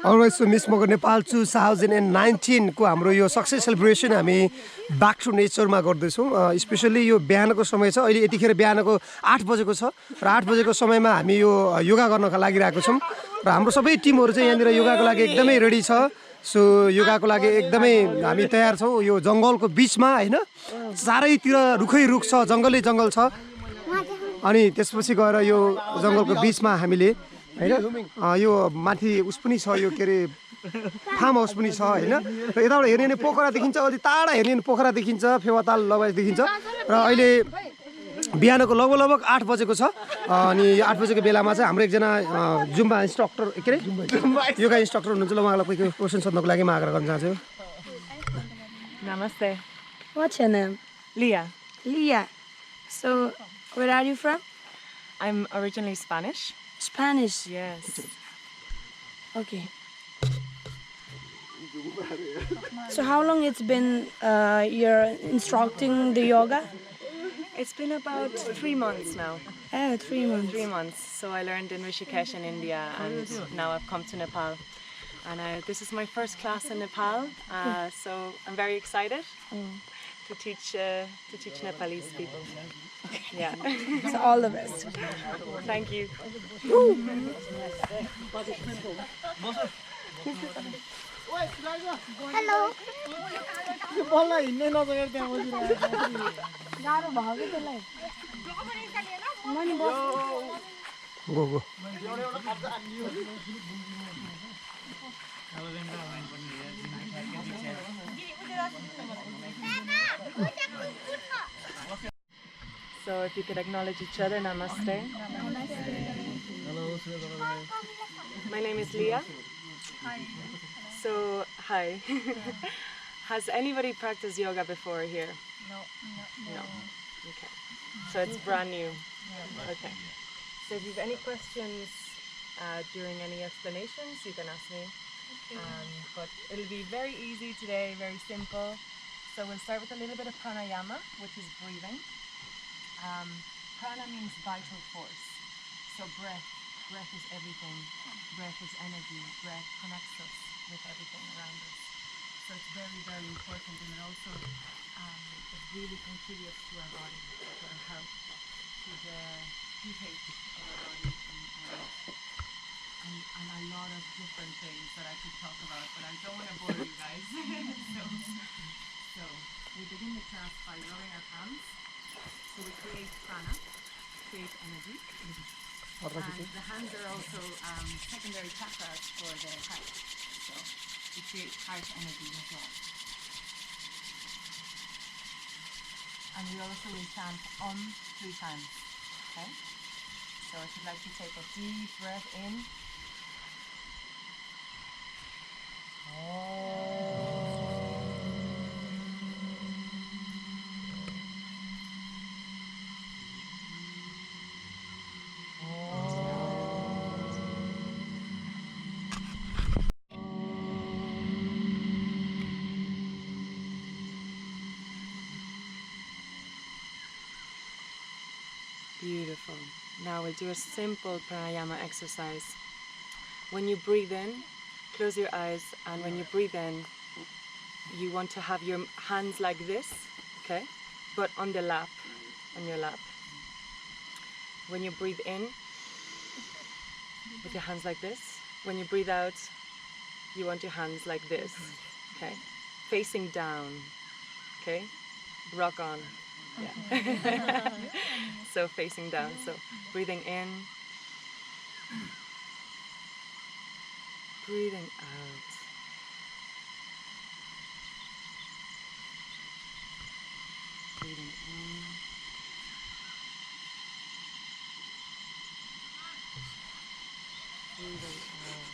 Alright, so Miss Pokhara Nepal 2019 को हाम्रो यो success celebration हामी ब्याक टु नेचरमा गर्दैछौँ। स्पेसली यो बिहानको समय छ, अहिले यतिखेर बिहानको 8 बजेको छ र 8 बजेको समयमा हामी यो योगा गर्नका लागि आएको छौँ र हाम्रो सबै टिमहरू चाहिँ यहाँनिर योगाको लागि एकदमै रेडी छ। सो योगाको लागि एकदमै हामी तयार छौँ। यो जङ्गलको बिचमा हैन, चारैतिर रुखै रुख छ, जङ्गलै जङ्गल छ। अनि त्यसपछि गएर यो जङ्गलको बिचमा हामीले हैन यो माथि उस पनि छ, यो के अरे फार्म हाउस पनि छ हैन। र यताबाट हेर्ने पोखरा देखिन्छ, अलि टाढा हेर्ने पोखरा देखिन्छ, फेवाताल लगायत देखिन्छ। र अहिले बिहानको लगभग 8 बजेको छ। अनि 8 बजेको बेलामा चाहिँ हाम्रो एकजना जुम्बा इन्स्ट्रक्टर के अरे योगा इन्स्ट्रक्टर हुनुहुन्छ। ल उहाँलाई कोही क्वेसन सोध्नको लागि म आग्रह गर्न चाहन्छु। Namaste. What's your name? Leah. Leah. So, where are you from? I'm originally Spanish. Spanish. Yes. Okay. So how long it's been you're instructing the yoga? It's been about 3 months now. 3 months. 3 months. So I learned in Rishikesh in India, and now I've come to Nepal. And this is my first class in Nepal, so I'm very excited to teach Nepalese people. Yeah. So all the best. Thank you. Hello. Go go. So if you could acknowledge each other, namaste. My name is Leah. Hi. So, hi. Has anybody practiced yoga before here? No. No. Okay. So it's brand new. Okay. So if you have any questions during any explanations, you can ask me. But it'll be very easy today, very simple. So we'll start with a little bit of pranayama, which is breathing. Prana means vital force. So breath is everything. Breath is energy. Breath connects us with everything around us. So it's very, very important, and it also it really contributes to our body, to our health, to the pH of our body, and a lot of different things that I could talk about, but I don't want to bore you guys. So we begin the class by rubbing our hands. So we create prana, create energy. And the hands are also secondary chakras for the heart. So we create heart energy as well. And we also will chant Om 3 times. Okay? So if you'd like to take a deep breath in. Beautiful. Now we'll do a simple pranayama exercise. When you breathe in, close your eyes, and when you breathe in, you want to have your hands like this, okay? But on the lap, on your lap. When you breathe in, with your hands like this. When you breathe out, you want your hands like this, okay? Facing down, okay? Rock on. Yeah. So facing down. So breathing in, breathing out. Breathing in. Breathing out.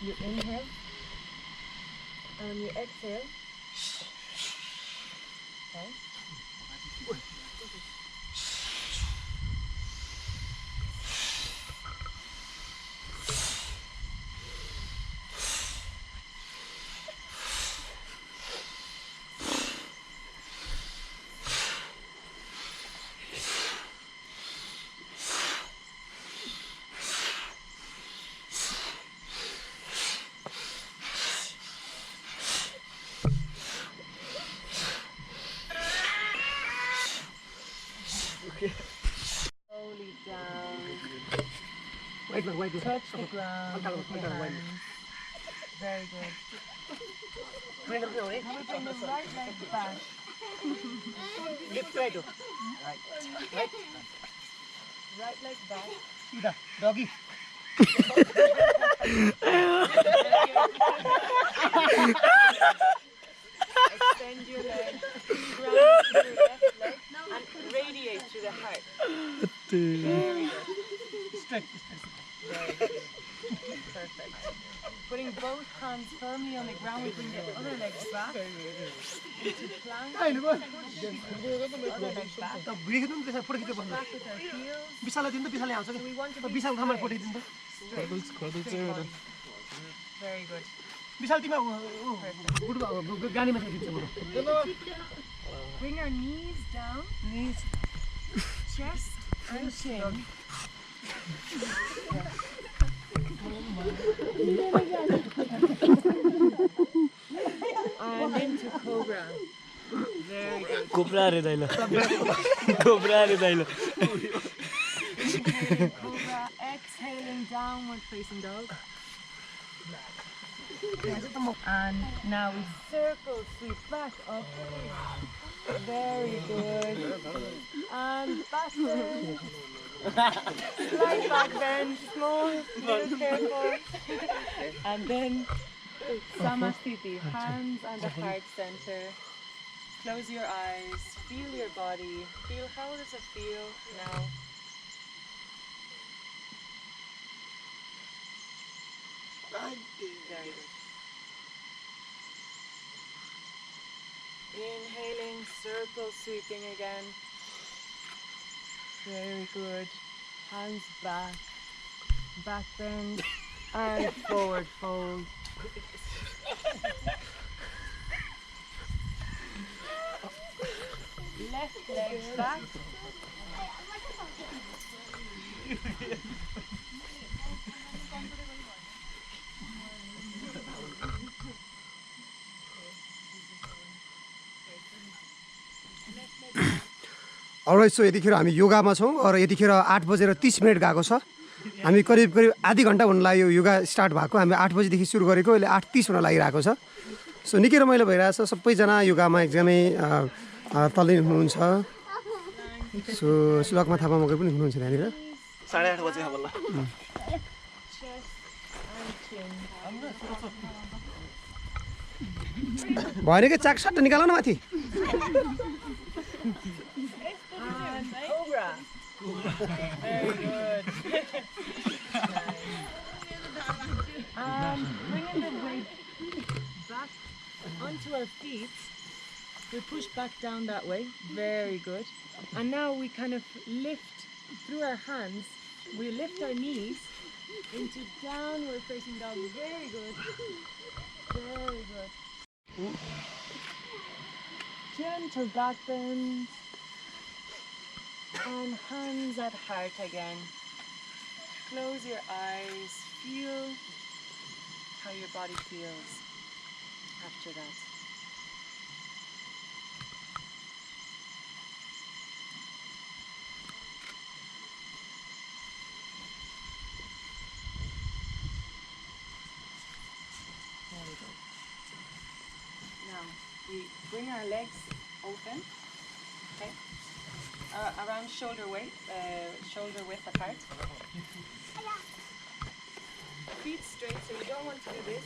You inhale. And you exhale. Okay. Slowly down. Wait. Touch the ground with your hands. Very good. Now we bring the right leg back. Right leg back. Doggy. Extend your leg. Ground through your left leg and radiate through the heart. Very good. Straight. Very good. Perfect. Putting both hands firmly on the ground, we bring the other legs back into plank. Other leg back. Back with our heels. So we want to be straight. Very good. Bring our knees down. Chest and chin. And into cobra. Very good. Cobra रे दाइलो Inhaling cobra, exhaling downward facing dog. And now we circle, sweep back up. Very good. And back bend. Slight back bend, small, little careful. And then Samasthiti, hands on the heart center. Close your eyes, feel your body. Feel, how does it feel now? Very good. Inhaling, circle sweeping again. Very good. Hands back, back bend, and forward fold. Left leg back. All right सो यतिखेर हामी योगामा छौँ र यतिखेर 8:30 गएको छ हामी करिब आधी घन्टा हुन लाग्यो योगा स्टार्ट भएको हामी 8 बजेदेखि सुरु गरेको अहिले 8:30 हुन लागिरहेको छ सो निकै रमाइलो भइरहेछ सबैजना योगामा एकदमै तल्लिन हुनुहुन्छ सो श्लोकमा थापा मगर पनि हुनुहुन्छ त्यहाँनिर 8:30 बजे होला भएन कि चाक सट्ट निकाल न माथि Cobra. Very good. And bringing the weight back onto our feet, we push back down that way. Very good. And now we kind of lift through our hands. We lift our knees into downward facing dog. Very good. Very good. Gentle back bend. And hands at heart again. Close your eyes. Feel how your body feels after that. Very good. Now we bring our legs open. Okay. Around shoulder width apart. Feet straight, so you don't want to do this,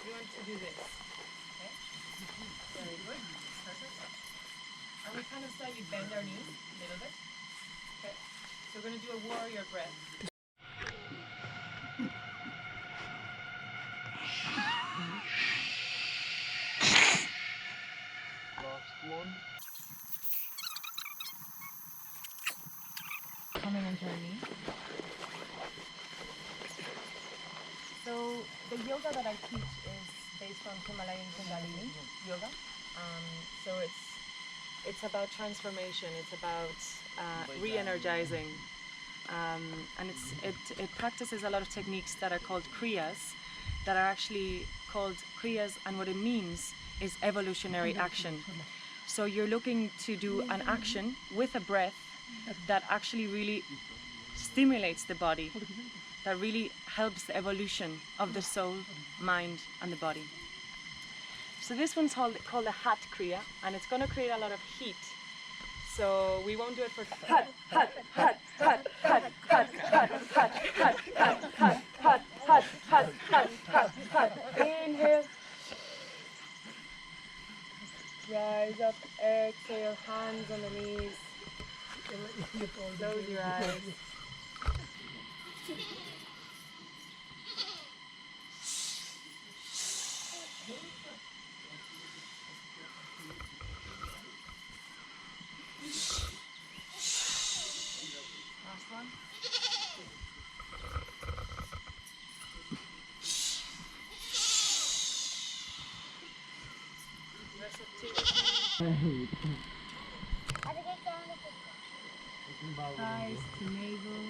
you want to do this. Okay? Very good. Perfect. And we kind of slightly bend our knees a little bit. Okay? So we're going to do a warrior breath. coming into our knee. So the yoga that I teach is based on Himalayan Kundalini yoga. So it's about transformation. It's about re-energizing, and it practices a lot of techniques that are called kriyas, that are actually called kriyas, and what it means is evolutionary action. So you're looking to do an action with a breath that actually really stimulates the body, that really helps the evolution of the soul, mind, and the body. So this one's called a hat kriya, and it's going to create a lot of heat. So we won't do it for hat, hat, hat, hat, hat, hat, hat, hat, hat, hat, hat, hat, hat, hat, hat, hat, hat. Inhale. Rise up, exhale, hands on the knees. Close your eyes. Last one. Thighs to navel.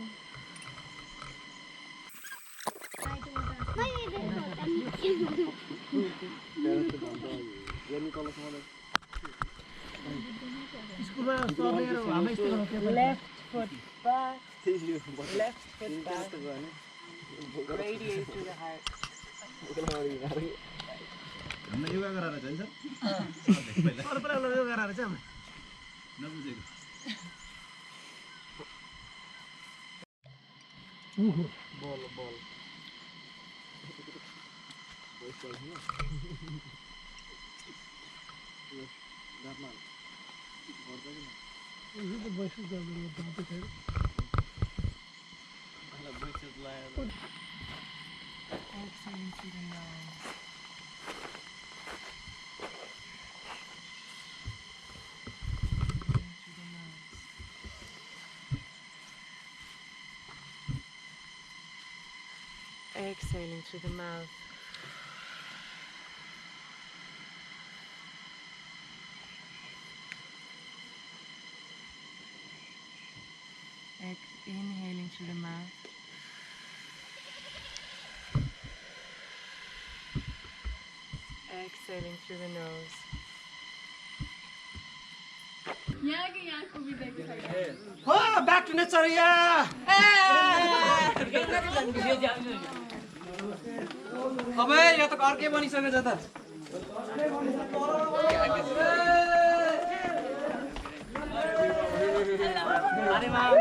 Left foot back. Left foot back. Radiate through the heart. Yoga गराएर जान्छ योगा गराएर चाहिँ नबुझेको बल बल Exhaling through the nose. Exhaling through the mouth. Inhaling through the mouth. Exhaling through the nose. back to nature, yeah! अबे यहाँ त अर्कै बनिसकेछ त अरे माम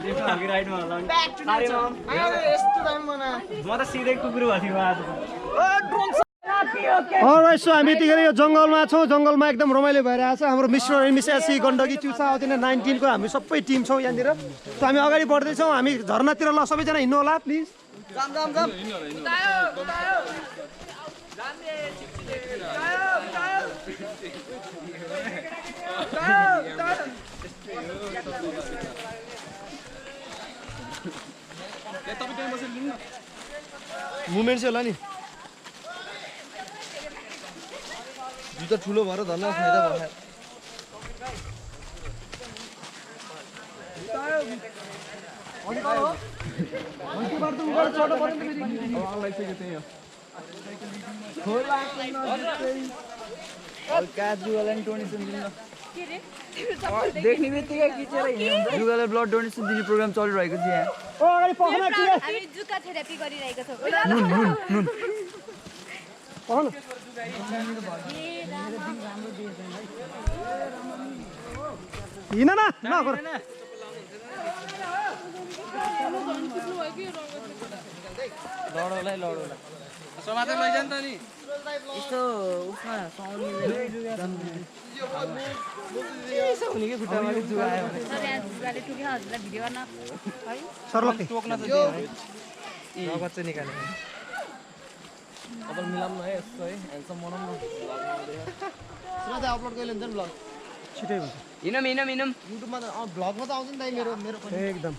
लेफ्ट राइटमा होला अरे माम यस्तो टाइम मना म त सिधै कुकुर भएको थियो आज Alright, so हामी यतिखेर यो जङ्गलमा छौँ जङ्गलमा एकदम रमाइलो भइरहेछ हाम्रो mister end miss AC Gandaki 2019 को हामी सबै टिम छौँ यहाँनिर त हामी अगाडि बढ्दैछौँ हामी झरनातिर ल सबैजना हिँड्नु होला please jam jam jam movement चाहिँ होला नि जुत्ता ठुलो भएर धन्न फाइदा भयो देख्ने बित्तिकै खिचेर जुगालाई ब्लड डोनेसन दिने प्रोग्राम चलिरहेको थियो यहाँ हामी जुका थेरापी गरिरहेको छौँ हिँड न नगर लडौलाई लडौलाई समातेर लैजान त नि यस्तो उसमा साउन्ड हुने कि खुट्टामा जुगा आयो भने भिडियो गर्न सरलक्कै टोक्न त दियो रगत चाहिँ निकाल्यो अब मिलाउँ न है यस्तो है ह्यान्डसम बनाउँ न अपलोड कहिले हुन्छ नि ब्लग छिटै हुन्छ हिँडौँ युट्युबमा त भ्लगमा त आउँछ नि दाइ मेरो पनि एकदम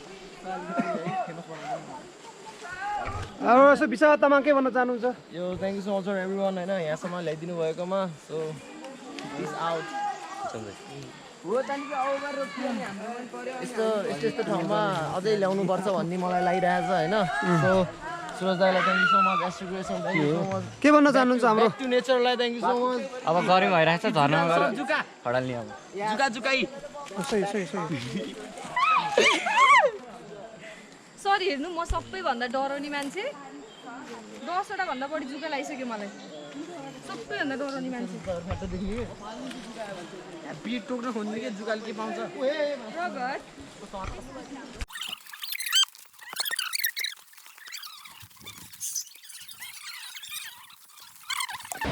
अब यसो विशाल तामाङ के भन्न चाहनुहुन्छ? यो thank you so much for everyone होइन यहाँसम्म ल्याइदिनु भएकोमा सो पिस आउट यस्तो ठाउँमा अझै ल्याउनुपर्छ भन्ने मलाई लागिरहेछ होइन सो सुरज दाइलाई थ्याङ्क यू सो मच एस्ट्रिग्रेसन थ्याङ्क यू सो मच के भन्न चाहनुहुन्छ हाम्रो? टु नेचरलाई थ्याङ्क यू सो मच अब गरम भइरहेको छ झर्नामा गएर जुका खडाल्ने अब जुकाई सही सरी हेर्नु म सबैभन्दा डराउने मान्छे 10वटा भन्दा बढी जुका लागिसक्यो मलाई सबैभन्दा डराउने मान्छे पिट टोक्न खोज्ने के जुकाले के पाउँछ रगत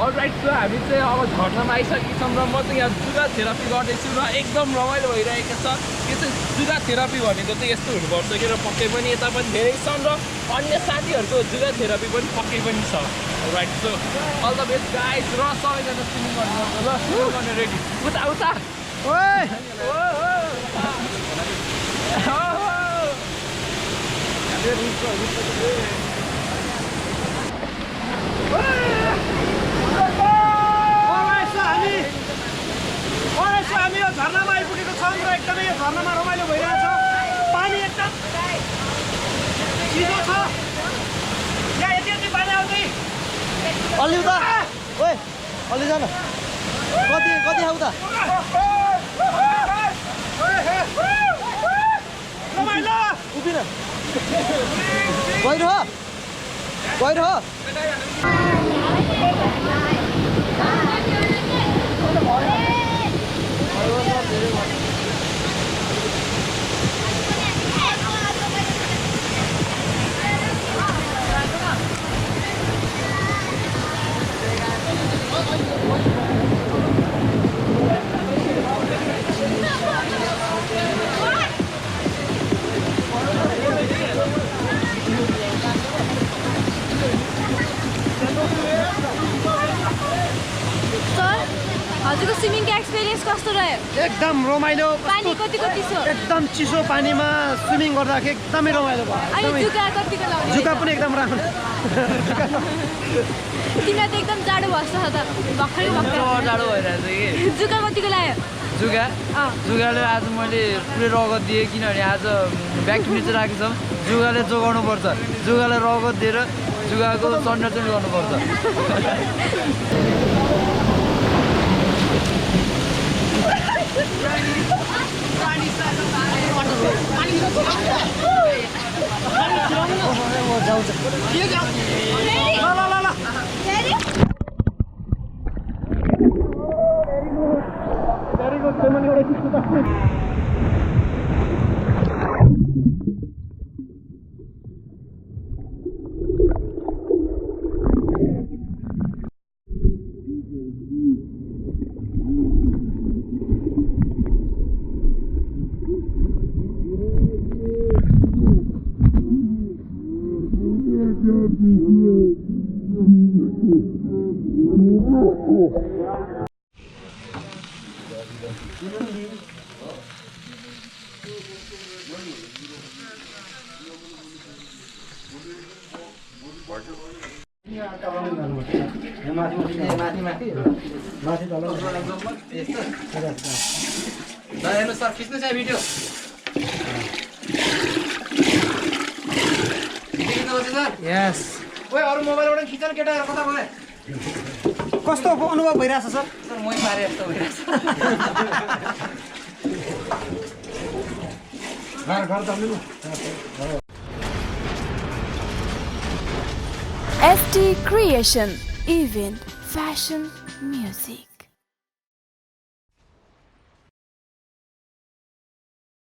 अलराइट सो हामी चाहिँ अब झर्नामा आइसकेको छौँ र म चाहिँ यहाँ जुगा थेरापी गर्दैछु र एकदम रमाइलो भइरहेको छ यो चाहिँ जुगा थेरापी भनेको चाहिँ यस्तो हुनुपर्छ कि र पक्कै पनि यता पनि धेरै छन् र अन्य साथीहरूको जुगा थेरापी पनि पक्कै पनि छ right so all the best guys र सबैजना स्विमिङ गर्नुपर्छ ल स्विमिङ गर्ने रेडी उता हामी यो झर्नामा आइपुगेको छौँ र एकदमै यो झर्नामा रमाइलो भइरहेछ। पानी एकदम चिसो छ यहाँ यति पानी आउँदै अलि उता ओए अलि जान कति आऊ त रमाइलो उभिन गइरह हजुरको स्विमिङको एक्सपिरियन्स कस्तो रह्यो एकदम रमाइलो पानी कतिको चिसो एकदम चिसो पानीमा स्विमिङ गर्दाखेरि एकदमै रमाइलो भयो अनि जुका कतिको लाउने जुका पनि एकदम राम्रो तिमीलाई त एकदम जाडो भएछ त भर्खरै जाडो भइरहेछ कि जुका कतिको लाग्यो जुगाले आज मैले पुरै रगत दिएँ किनभने आज ब्याक टु नेचर आएको छौँ जुगाले जोगाउनु पर्छ जुगालाई रगत दिएर जुगाको संरक्षण गर्नुपर्छ हेर्नु सर खिच्नु छ भिडियो यस ओए अरू मोबाइलबाट खिच्न केटाहरू कता गए कस्तो अनुभव भइरहेछ सर सर मै पारे जस्तो भइरहेछ ST Creation, event, fashion, music.